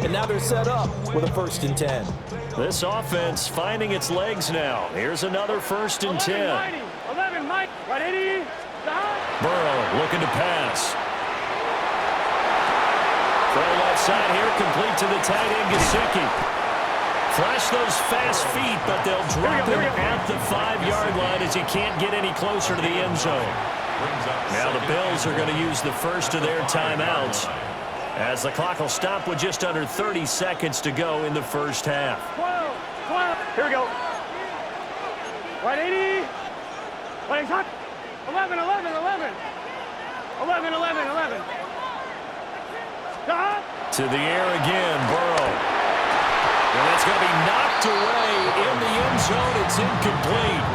and now they're set up with a 1st and 10. This offense finding its legs now. Here's another 1st and 10. 11, Mike. Right, 80. Burrow looking to pass. Throw left side here, complete to the tight end, Gesicki. Flash those fast feet, but they'll drop him at the 5-yard line as he can't get any closer to the end zone. Now the Bills are going to use the first of their timeouts as the clock will stop with just under 30 seconds to go in the first half. 12. Here we go. Right, 80. Right, hot. 11. 11. To the air again, Burrow. And that's going to be knocked away in the end zone. It's incomplete.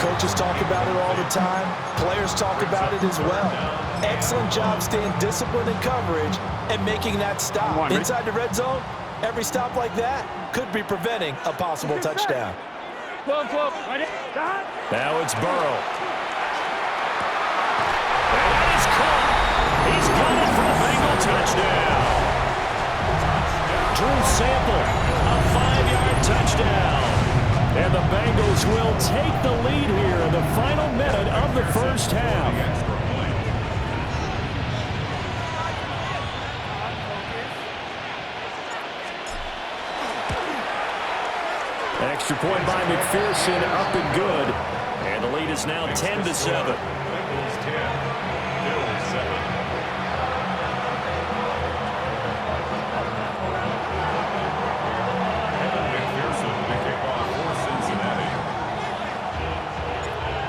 Coaches talk about it all the time. Players talk about it as well. Excellent job staying disciplined in coverage and making that stop. Inside the red zone, every stop like that could be preventing a possible touchdown. 12. Now it's Burrow. And that is caught. He's got it for a Bengal touchdown. Drew Sample, a 5-yard touchdown. And the Bengals will take the lead here in the final minute of the first half. Extra point by McPherson, up and good. And the lead is now 10-7.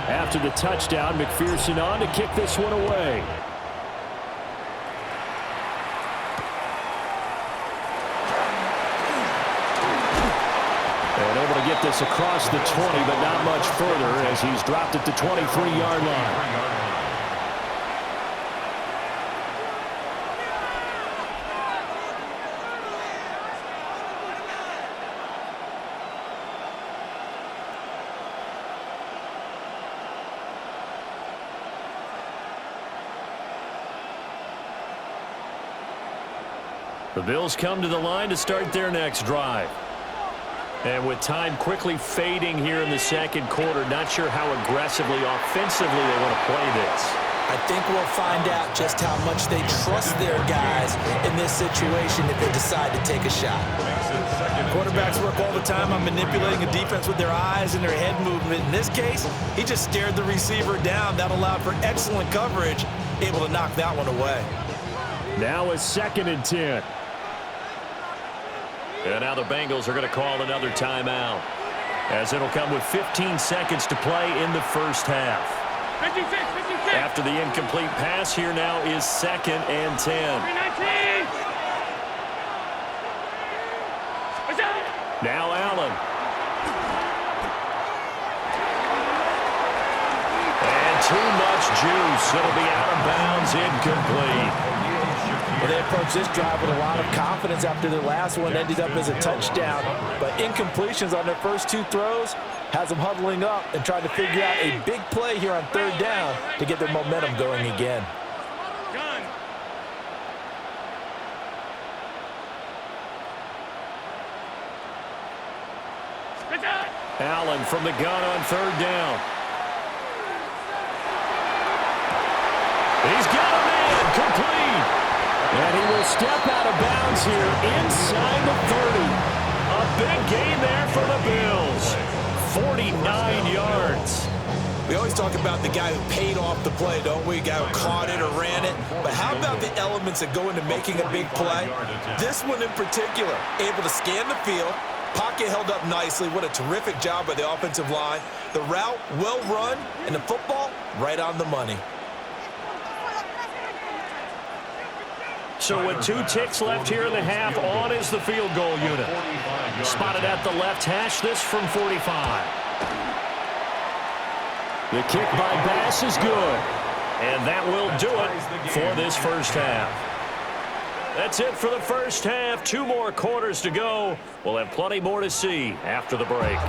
After the touchdown, McPherson on to kick this one away. And able to get this across the 20, but not much further as he's dropped at the 23-yard line. The Bills come to the line to start their next drive. And with time quickly fading here in the second quarter, not sure how aggressively, offensively they want to play this. I think we'll find out just how much they trust their guys in this situation if they decide to take a shot. Quarterbacks work all the time on manipulating a defense with their eyes and their head movement. In this case, he just stared the receiver down. That allowed for excellent coverage, able to knock that one away. Now a 2nd and 10. And now the Bengals are going to call another timeout, as it'll come with 15 seconds to play in the first half. 56. After the incomplete pass, here now is 2nd and 10. 19. Now Allen. And too much juice. It'll be out of bounds, incomplete. Well, they approached this drive with a lot of confidence after their last one ended up as a touchdown. But incompletions on their first 2 throws has them huddling up and trying to figure out a big play here on 3rd down to get their momentum going again. Allen from the gun on 3rd down. He's got a man, complete. And he will step out of bounds here inside the 30. A big gain there for the Bills. 49 yards. We always talk about the guy who paid off the play, don't we? The guy who caught it or ran it. But how about the elements that go into making a big play? This one in particular, able to scan the field. Pocket held up nicely. What a terrific job by the offensive line. The route, well run, and the football, right on the money. So with 2 ticks left here in the half, on is the field goal unit. Spotted at the left hash, this from 45. The kick by Bass is good. And that will do it for this first half. That's it for the first half. 2 more quarters to go. We'll have plenty more to see after the break.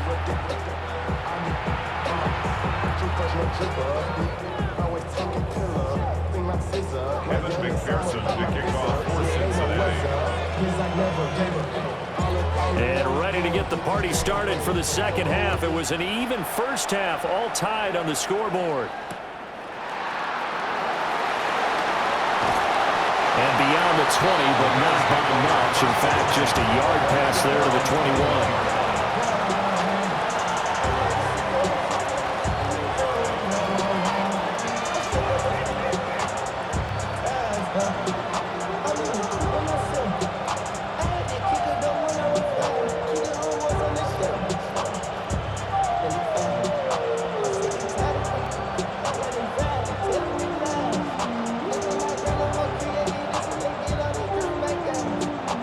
Kevin McPherson to kick off for Cincinnati. And ready to get the party started for the second half. It was an even first half, all tied on the scoreboard. And beyond the 20, but not by much. In fact, just a yard pass there to the 21.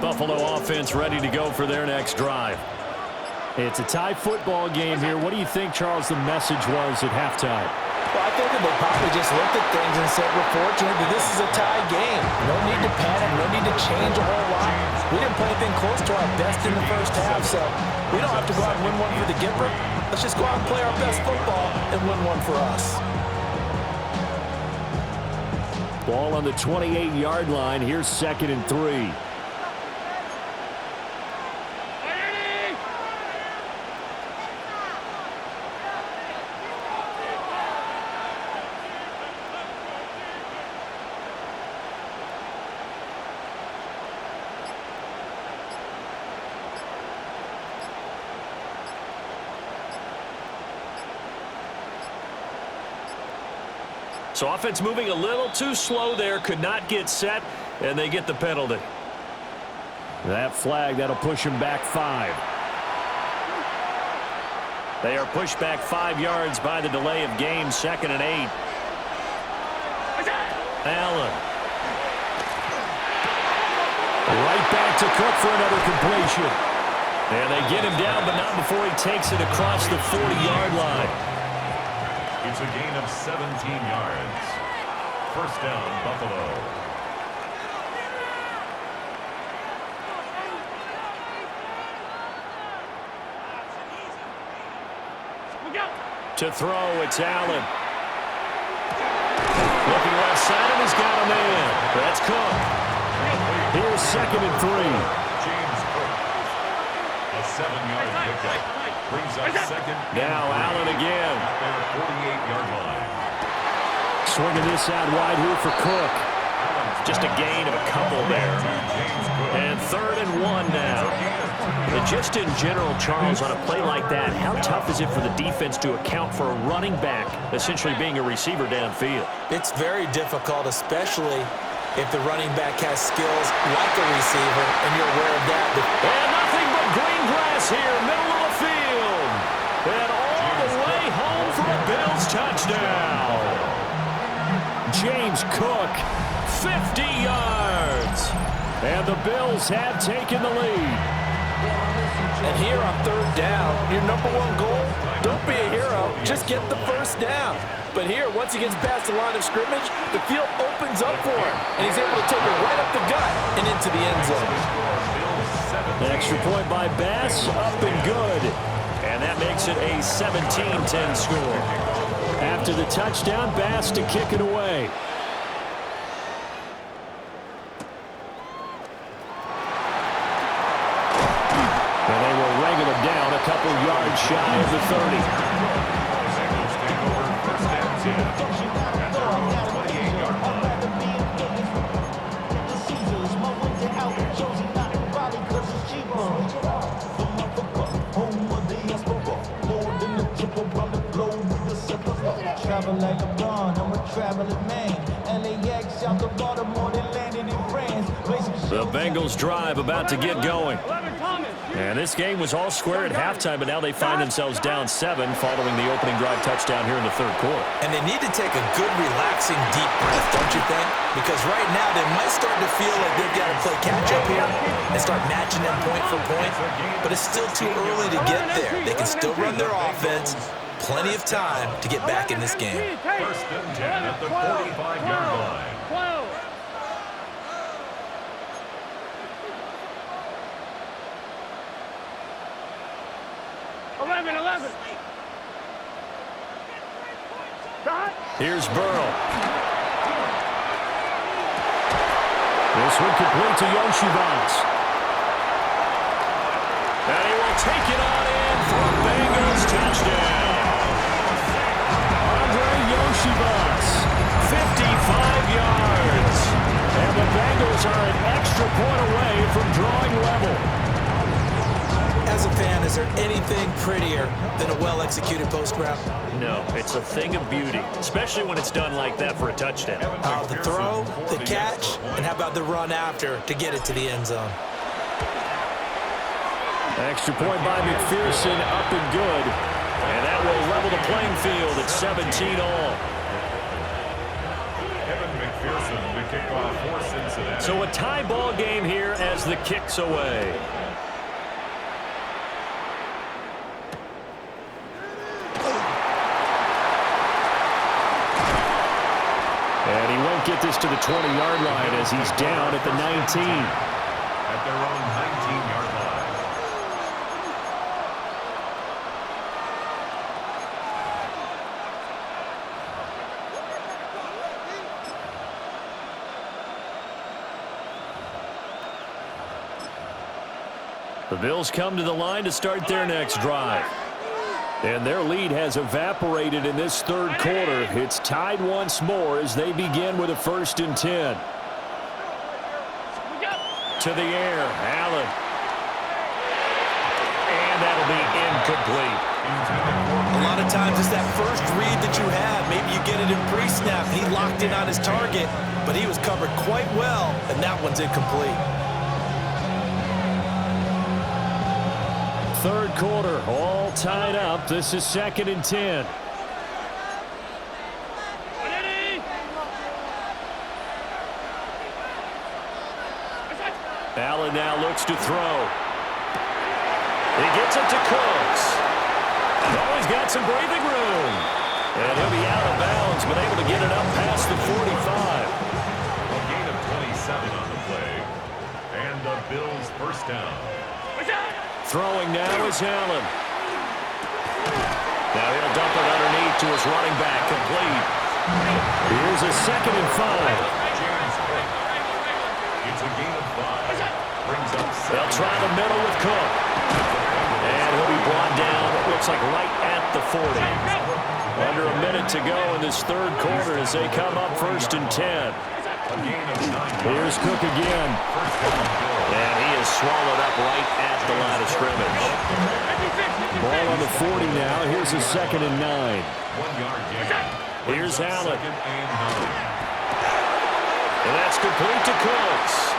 Buffalo offense ready to go for their next drive. It's a tie football game here. What do you think, Charles, the message was at halftime? Well, I think that they probably just looked at things and said, we're fortunate that this is a tie game. No need to panic, no need to change a whole lot. We didn't play anything close to our best in the first half, so we don't have to go out and win one for the Gipper. Let's just go out and play our best football and win one for us. Ball on the 28-yard line. Here's 2nd and 3. So offense moving a little too slow there, could not get set, and they get the penalty. That flag, that'll push him back 5. They are pushed back 5 yards by the delay of game, 2nd and 8. Allen. Right back to Cook for another completion. And they get him down, but not before he takes it across the 40-yard line. It's a gain of 17 yards. First down, Buffalo. To throw, it's Allen. Looking left side, and he's got a man. That's Cook. Here's 2nd and 3. James Cook. A 7-yard pickup. Brings up 2nd. Now Allen again. At their 48-yard line. Swinging this out wide here for Cook. Just a gain of a couple there. And 3rd and 1 now. And just in general, Charles, on a play like that, how tough is it for the defense to account for a running back essentially being a receiver downfield? It's very difficult, especially if the running back has skills like a receiver, and you're aware of that. And nothing but green grass here, middle of the field. And all the way home for a Bills touchdown. James Cook, 50 yards. And the Bills have taken the lead. And here on 3rd down, your #1 goal, don't be a hero, just get the first down. But here, once he gets past the line of scrimmage, the field opens up for him, and he's able to take it right up the gut and into the end zone. An extra point by Bass, up and good. And that makes it a 17-10 score. After the touchdown, Bass to kick it away. And they will wrangle him down a couple yards shy of the 30. Bengals take over 1st and 10 at their own 28-yard line. Travel like LeBron, I'm a traveling man. LAX out the Baltimore, they landed in France. The Bengals drive about to get going. And this game was all square at halftime, but now they find themselves down 7 following the opening drive touchdown here in the 3rd quarter. And they need to take a good, relaxing, deep breath, don't you think? Because right now they might start to feel like they've got to play catch-up here and start matching them point for point. But it's still too early to get there. They can still run their offense. Plenty of time to get back in this game. 1st and 10 at the 45-yard line. 11. Here's Burrow. This one complete to Yoshivas. will take it on in for a Bengals touchdown. Yoshibas, 55 yards. And the Bengals are an extra point away from drawing level. As a fan, is there anything prettier than a well-executed post route? No, it's a thing of beauty, especially when it's done like that for a touchdown. The throw, the catch, and how about the run after to get it to the end zone? Extra point by McPherson, up and good. And that will level the playing field at 17 all. McPherson, the kickoff for Cincinnati. So a tie ball game here as the kick's away. And he won't get this to the 20-yard line as he's down at the 19. At their own 19-yard line. The Bills come to the line to start their next drive. And their lead has evaporated in this third quarter. It's tied once more as they begin with a 1st and 10. To the air, Allen. And that'll be incomplete. A lot of times it's that first read that you have. Maybe you get it in pre-snap. He locked in on his target, but he was covered quite well, and that one's incomplete. Third quarter, all tied up. This is 2nd and 10. Allen now looks to throw. He gets it to Cooks. Oh, he's got some breathing room. And he'll be out of bounds, but able to get it up past the 45. A gain of 27 on the play. And the Bills' first down. Throwing now is Allen. Now he'll dump it underneath to his running back, complete. Here's a 2nd and 5. It's a gain of 5. Brings up 7. They'll try the middle with Cook. And he'll be brought down, it looks like right at the 40. Under a minute to go in this third quarter as they come up 1st and 10. A gain of 9. Here's Cook again. And he is swallowed up right at the line of scrimmage. Ball on the 40 now. Here's a 2nd and 9. 1-yard gain. Here's Allen. 2nd and 9. And that's complete to Cooks.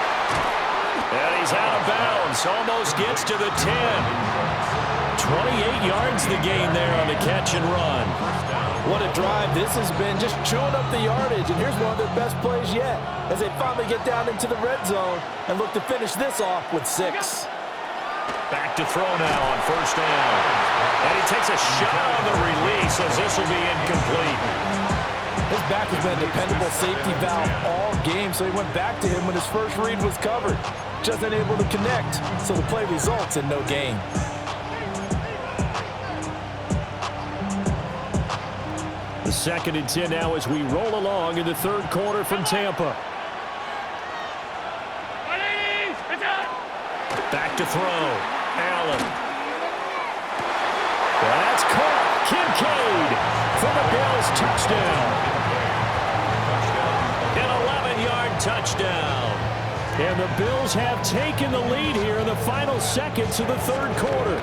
And he's out of bounds. Almost gets to the 10. 28 yards the gain there on the catch and run. What a drive this has been, just chewing up the yardage, and here's one of their best plays yet as they finally get down into the red zone and look to finish this off with 6. Back to throw now on 1st down. And he takes a shot on the release as this will be incomplete. His back has been a dependable safety valve all game, so he went back to him when his first read was covered. Just unable to connect, so the play results in no gain. The 2nd and 10 now as we roll along in the third quarter from Tampa. Back to throw. Allen. That's caught. Kincaid for the Bills touchdown. An 11-yard touchdown. And the Bills have taken the lead here in the final seconds of the third quarter.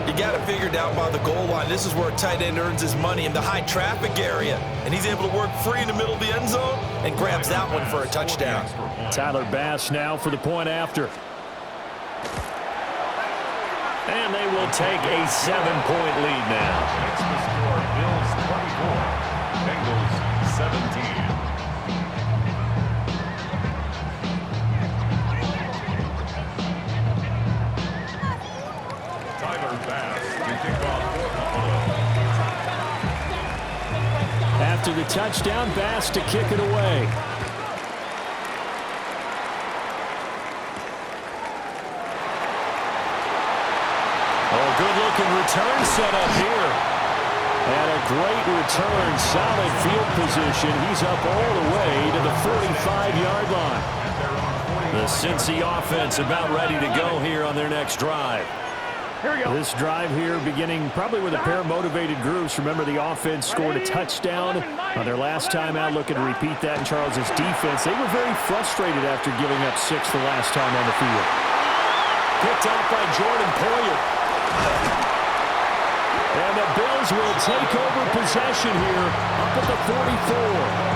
You got to figure down by the goal line. This is where a tight end earns his money, in the high traffic area. And he's able to work free in the middle of the end zone and grabs that one for a touchdown. Tyler Bass now for the point after. And they will take a 7-point lead now. It's the score. Bills 24. Bengals 17. After the touchdown, Bass to kick it away. Oh, good-looking return set up here. And a great return, solid field position. He's up all the way to the 45-yard line. The Cincy offense about ready to go here on their next drive. This drive here beginning probably with a pair of motivated groups. Remember, the offense scored a touchdown on their last time out, looking to repeat that in Charles's defense. They were very frustrated after giving up 6 the last time on the field. Picked off by Jordan Poyer. And the Bills will take over possession here up at the 44.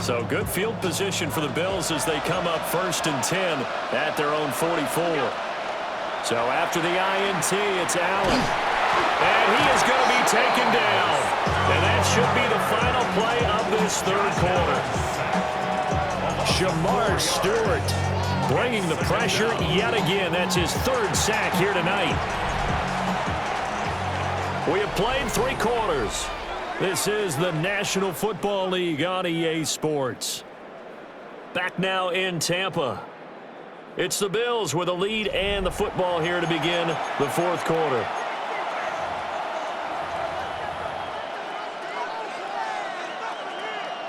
So good field position for the Bills as they come up 1st and 10 at their own 44. So after the INT, it's Allen. And he is going to be taken down. And that should be the final play of this 3rd quarter. Shamar Stewart bringing the pressure yet again. That's his 3rd sack here tonight. We have played 3 quarters. This is the National Football League on EA Sports. Back now in Tampa. It's the Bills with a lead and the football here to begin the 4th quarter.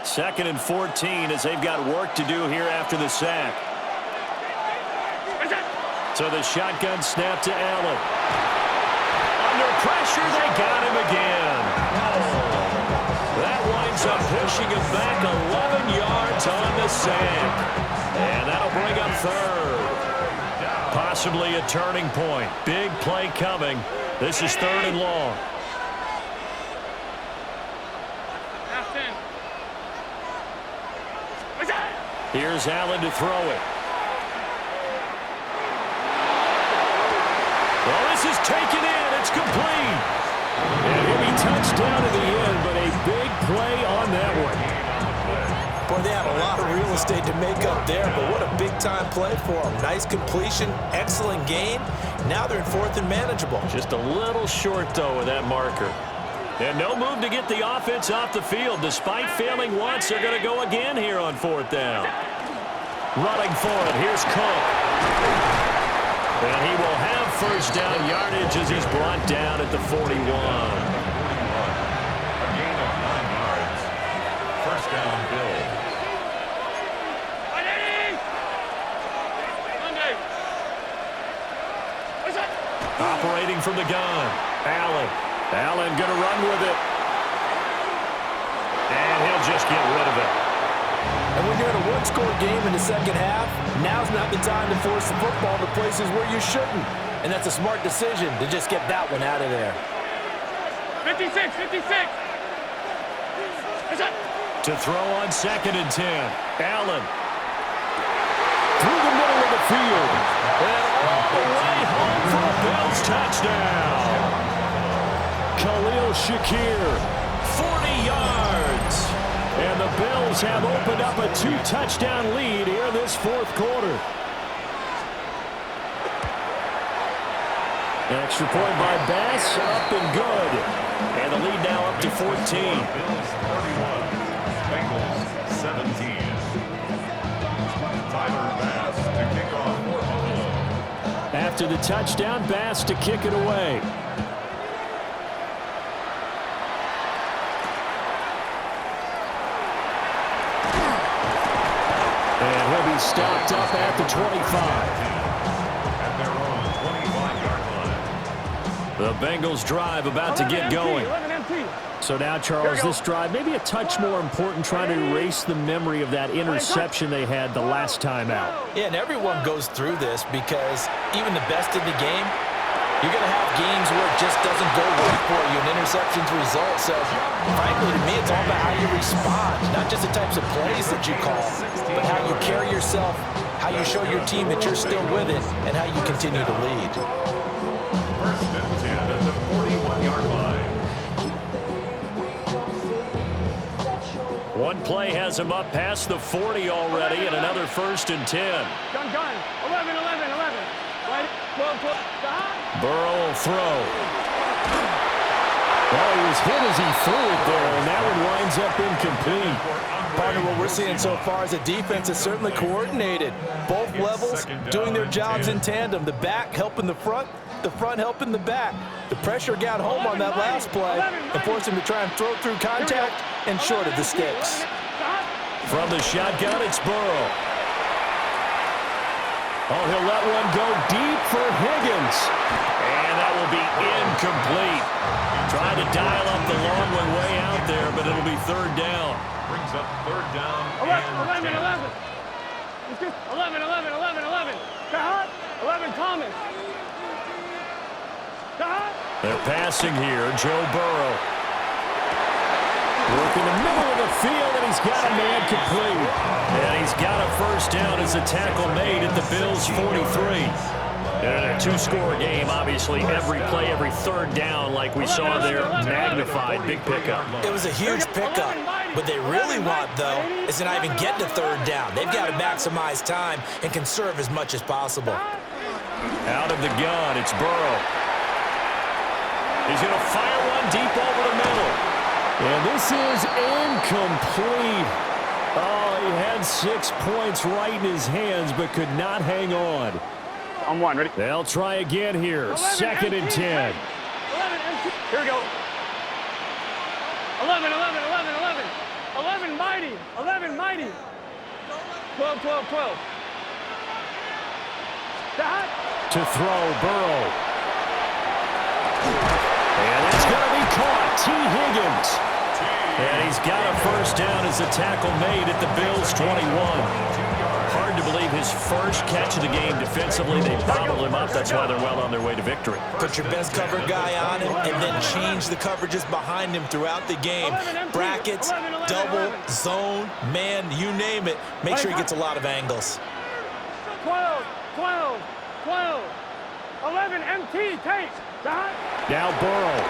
Second and 14 as they've got work to do here after the sack. So the shotgun snap to Allen. Under pressure, they got him again. That winds up pushing him back 11 yards on the sack. And that'll bring up 3rd. Possibly a turning point. Big play coming. This is 3rd and long. Here's Allen to throw it. Well, this is taken in. It's complete. And he'll be touchdown in the end, but a big play on that one. Boy, they had a lot of real estate to make up there, but what a big-time play for them. Nice completion, excellent gain. Now they're in 4th and manageable. Just a little short, though, with that marker. And no move to get the offense off the field. Despite failing once, they're going to go again here on 4th down. Running for it. Here's Cook. And he will have 1st down yardage as he's brought down at the 41. A gain of 9 yards. 1st down, Bills. Operating from the gun. Allen going to run with it. And he'll just get rid of it. And when you're in a one-score game in the 2nd half, now's not the time to force the football to places where you shouldn't. And that's a smart decision to just get that one out of there. 56. To throw on 2nd and 10. Allen. Through the middle of the field. And all the way home for a Bills touchdown. Khalil Shakir, 40 yards. And the Bills have opened up a 2-touchdown lead here this 4th quarter. An extra point by Bass, up and good. And the lead now up to 14. Bills 31, Bengals 17. Tyler Bass to kick off for Buffalo. After the touchdown, Bass to kick it away. And he'll be stopped up at the 25. At their own 25-yard line. The Bengals drive about to get going. So now, Charles, this drive maybe a touch more important, trying to erase the memory of that interception they had the last time out. Yeah, and everyone goes through this because even the best in the game, you're going to have games where it just doesn't go right for you, and interceptions result. So, frankly, to me, it's all about how you respond, not just the types of plays that you call, but how you carry yourself, how you show your team that you're still with it, and how you continue to lead. 1st and 10 at the 41-yard line. One play has him up past the 40 already, and another 1st and 10. Gun. 11. Right. 12. Burrow will throw. Well, he was hit as he threw it there, and that one winds up incomplete. Partner, what we're seeing so far is a defense is certainly coordinated. Both levels doing their jobs in tandem. The back helping the front helping the back. The pressure got home on that last play and forced him to try and throw through contact and short of the sticks. From the shotgun, it's Burrow. Oh, he'll let one go deep for Higgins. And that will be incomplete. Trying to dial up the long one way out there, but it'll be third down. Brings up third down. 11. 11. Kahat. 11, Thomas. Kahat. They're passing here. Joe Burrow. Work in the middle of the field, and he's got a man complete. And he's got a first down as a tackle made at the Bills' 43. And a two-score game, obviously, every play, every third down, like we saw there, magnified, big pickup. It was a huge pickup. What they really want, though, is to not even get to third down. They've got to maximize time and conserve as much as possible. Out of the gun, it's Burrow. He's going to fire one deep over the middle. And this is incomplete. Oh, he had 6 points right in his hands, but could not hang on. On one, ready? They'll try again here. 2nd and 10. 11 empty. Here we go. 11. 11 mighty. 11 mighty. 12. That. To throw, Burrow. And it's going to be caught. T. Higgins. And he's got a first down as a tackle made at the Bills' 21. Hard to believe his first catch of the game defensively. They bottled him up. That's why they're well on their way to victory. Put your best cover guy on him and then change the coverages behind him throughout the game. Brackets, double, zone, man, you name it. Make sure he gets a lot of angles. 12. 11 MT tape. Now Burrow.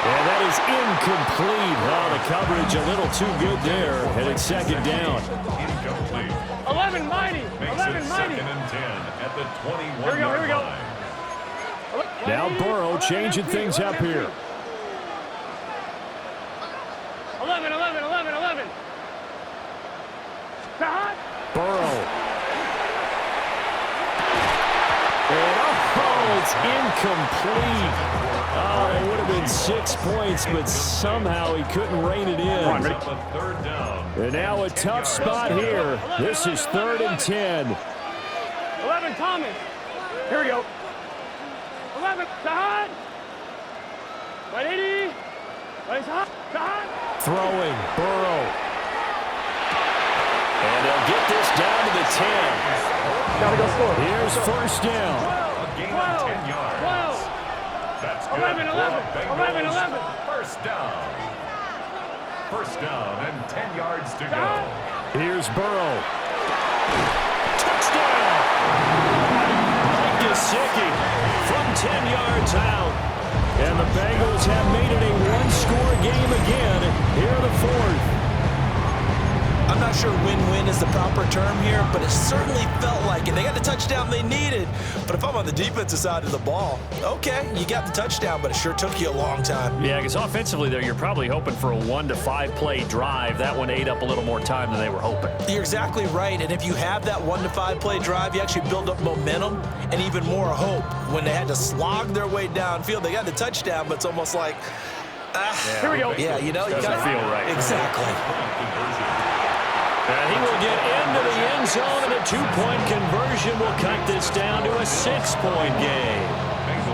And that is incomplete. Oh, the coverage a little too good there. And it's 2nd down. Incomplete. 11 mighty. Makes 11 it mighty. 2nd and 10 at the 21-yard Here we go. line. Now Burrow changing things up here. 11. Kahat. Burrow. And it's incomplete. Oh, it would have been 6 points, but somehow he couldn't rein it in. Third down. And now a tough spot here. This is 3rd and 10. 11 Thomas. Here we go. 11 Kahat. 180. Kahat. Throwing, Burrow. And they'll get this down to the 10. Gotta go score. Here's first down. A gain of 10 yards. 12. That's good. 11. First down. First down and 10 yards to go. Here's Burrow. Touchdown! Mike Gesicki from 10 yards out. And the Bengals have made it a one-score game again here in the 4th. I'm not sure win-win is the proper term here, but it certainly felt like it. They got the touchdown they needed. But if I'm on the defensive side of the ball, okay, you got the touchdown, but it sure took you a long time. Yeah, because offensively there, you're probably hoping for a 1 to 5 play drive. That one ate up a little more time than they were hoping. You're exactly right, and if you have that 1 to 5 play drive, you actually build up momentum and even more hope. When they had to slog their way downfield, they got the touchdown, but it's almost like, Here we go. Yeah, you know, you Doesn't gotta feel right. Exactly. And he will get into the end zone, and a 2-point conversion will cut this down to a 6-point game.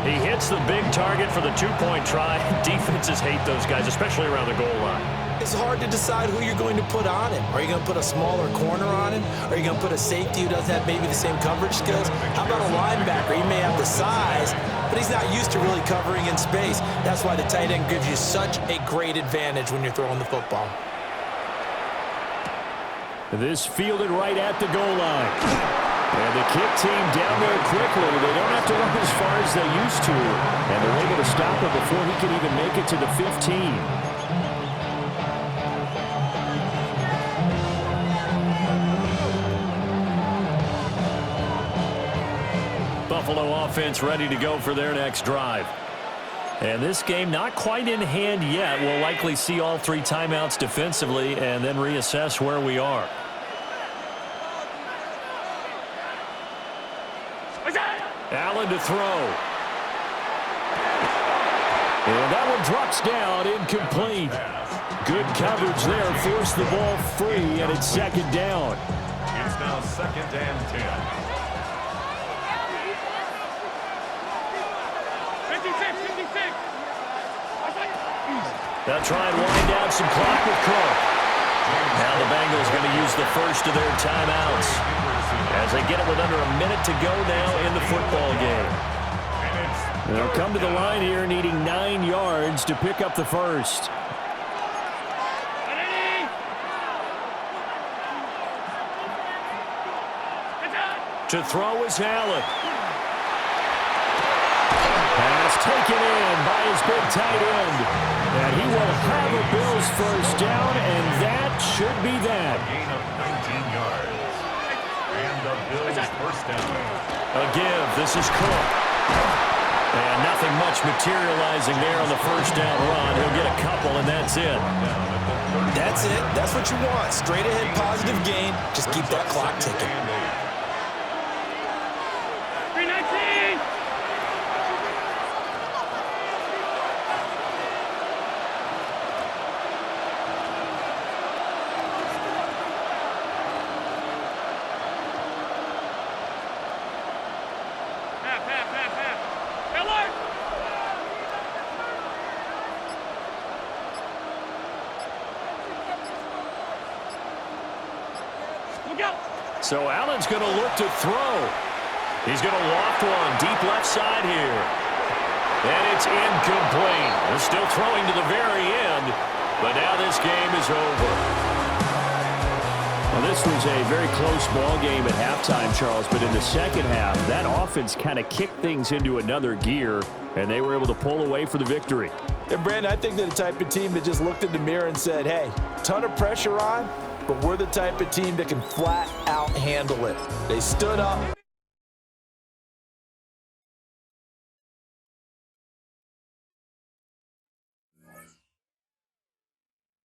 He hits the big target for the 2-point try. Defenses hate those guys, especially around the goal line. It's hard to decide who you're going to put on him. Are you going to put a smaller corner on him? Are you going to put a safety who doesn't have maybe the same coverage skills? How about a linebacker? He may have the size, but he's not used to really covering in space. That's why the tight end gives you such a great advantage when you're throwing the football. This fielded right at the goal line. And the kick team down there quickly. They don't have to run as far as they used to. And they're able to stop him before he can even make it to the 15. Buffalo offense ready to go for their next drive. And this game not quite in hand yet. We'll likely see all 3 timeouts defensively and then reassess where we are. Allen to throw. And that one drops down, incomplete. Good coverage there, forced the ball free, and it's second down. It's now 2nd and 10. 56. They'll try and wind down some clock with Cook. Now the Bengals going to use the first of their timeouts as they get it with under a minute to go now in the football game. They'll come to the line here needing 9 yards to pick up the first. To throw is Allen. Pass taken in by his big tight end. And he will have a Bills first down, and that should be that. Gain of 19 yards. And the Bills first down. A give. This is Cook. And nothing much materializing there on the first down run. He'll get a couple, and that's it. That's it. That's what you want. Straight ahead positive gain. Just keep that clock ticking. 319. Half. Alert! Look out! So Allen's going to look to throw. He's going to loft one deep left side here. And it's incomplete. They're still throwing to the very end, but now this game is over. Well, this was a very close ball game at halftime, Charles, but in the second half, that offense kind of kicked things into another gear, and they were able to pull away for the victory. And, Brandon, I think they're the type of team that just looked in the mirror and said, hey, ton of pressure on, but we're the type of team that can flat out handle it. They stood up.